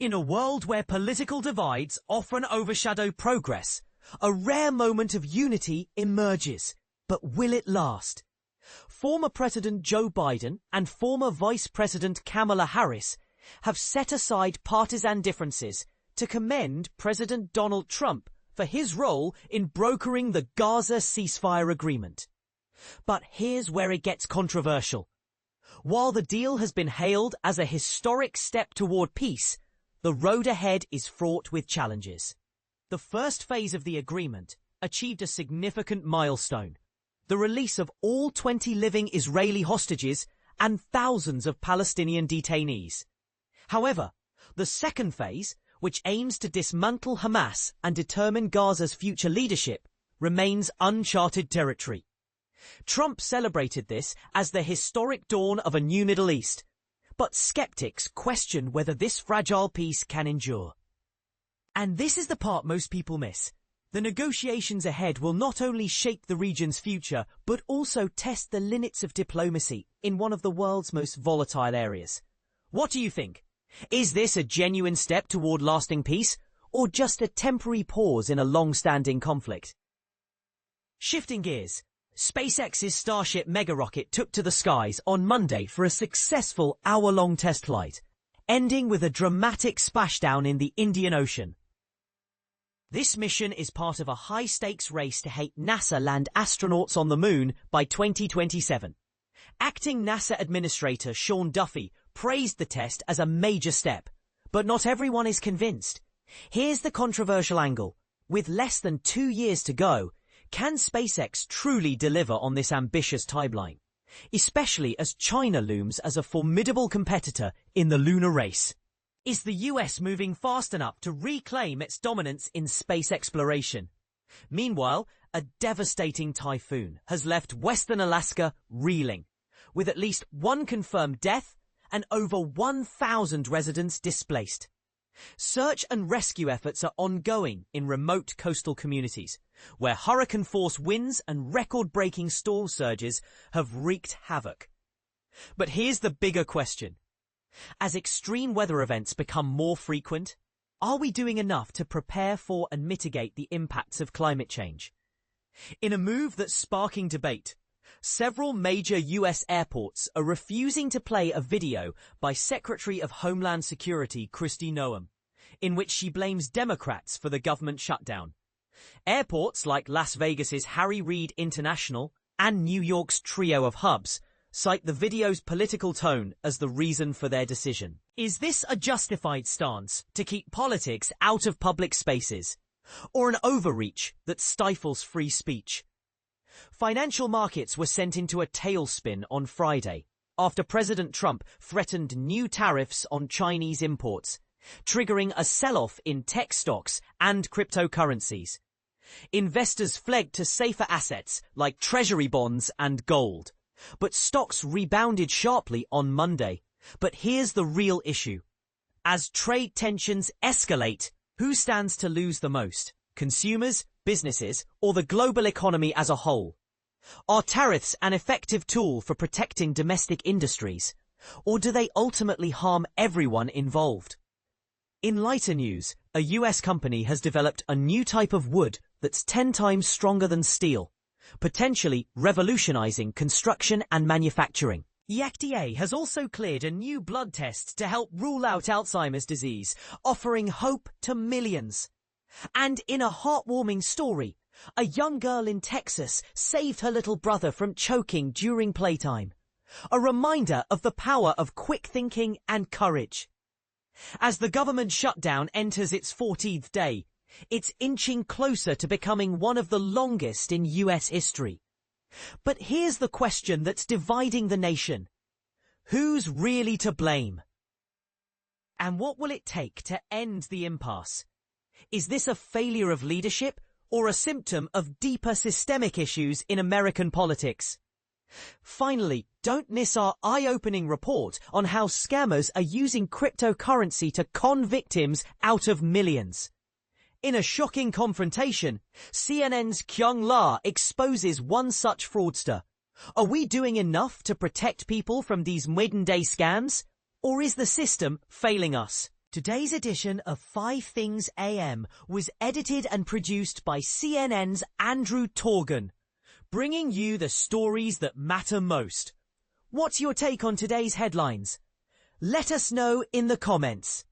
In a world where political divides often overshadow progress, a rare moment of unity emerges. But will it last? Former President Joe Biden and former Vice President Kamala Harris have set aside partisan differences to commend President Donald Trump for his role in brokering the Gaza Ceasefire agreement. But here's where it gets controversial. While the deal has been hailed as a historic step toward peace, the road ahead is fraught with challenges. The first phase of the agreement achieved a significant milestone: the release of all 20 living Israeli hostages and thousands of Palestinian detainees. However, the second phase, which aims to dismantle Hamas and determine Gaza's future leadership, remains uncharted territory. Trump celebrated this as the historic dawn of a new Middle East, but skeptics question whether this fragile peace can endure. And this is the part most people miss. The negotiations ahead will not only shape the region's future, but also test the limits of diplomacy in one of the world's most volatile areas. What do you think? Is this a genuine step toward lasting peace, or just a temporary pause in a long-standing conflict? Shifting gears, SpaceX's Starship megarocket took to the skies on Monday for a successful hour-long test flight, ending with a dramatic splashdown in the Indian Ocean. This mission is part of a high-stakes race to help NASA land astronauts on the moon by 2027. Acting NASA Administrator Sean Duffy praised the test as a major step, but not everyone is convinced. Here's the controversial angle. With less than 2 years to go, can SpaceX truly deliver on this ambitious timeline, especially as China looms as a formidable competitor in the lunar race? Is the US moving fast enough to reclaim its dominance in space exploration? Meanwhile, a devastating typhoon has left western Alaska reeling, with at least one confirmed death and over 1,000 residents displaced. Search and rescue efforts are ongoing in remote coastal communities, where hurricane-force winds and record-breaking storm surges have wreaked havoc. But here's the bigger question. As extreme weather events become more frequent, are we doing enough to prepare for and mitigate the impacts of climate change? In a move that's sparking debate, several major US airports are refusing to play a video by Secretary of Homeland Security Kristi Noem, in which she blames Democrats for the government shutdown. Airports like Las Vegas's Harry Reid International and New York's trio of hubs cite the video's political tone as the reason for their decision. Is this a justified stance to keep politics out of public spaces, or an overreach that stifles free speech? Financial markets were sent into a tailspin on Friday after President Trump threatened new tariffs on Chinese imports, triggering a sell-off in tech stocks and cryptocurrencies. Investors fled to safer assets like treasury bonds and gold, but stocks rebounded sharply on Monday. But here's the real issue. As trade tensions escalate, who stands to lose the most? Consumers, businesses, or the global economy as a whole? Are tariffs an effective tool for protecting domestic industries, or do they ultimately harm everyone involved? In lighter news, a US company has developed a new type of wood that's 10 times stronger than steel, potentially revolutionizing construction and manufacturing. The FDA has also cleared a new blood test to help rule out Alzheimer's disease, offering hope to millions. And in a heartwarming story, a young girl in Texas saved her little brother from choking during playtime. A reminder of the power of quick thinking and courage. As the government shutdown enters its 14th day, it's inching closer to becoming one of the longest in US history. But here's the question that's dividing the nation. Who's really to blame? And what will it take to end the impasse? Is this a failure of leadership or a symptom of deeper systemic issues in American politics? Finally, don't miss our eye-opening report on how scammers are using cryptocurrency to con victims out of millions. In a shocking confrontation, CNN's Kyung La exposes one such fraudster. Are we doing enough to protect people from these modern-day scams? Or is the system failing us? Today's edition of 5 Things AM was edited and produced by CNN's Andrew Torgan, bringing you the stories that matter most. What's your take on today's headlines? Let us know in the comments.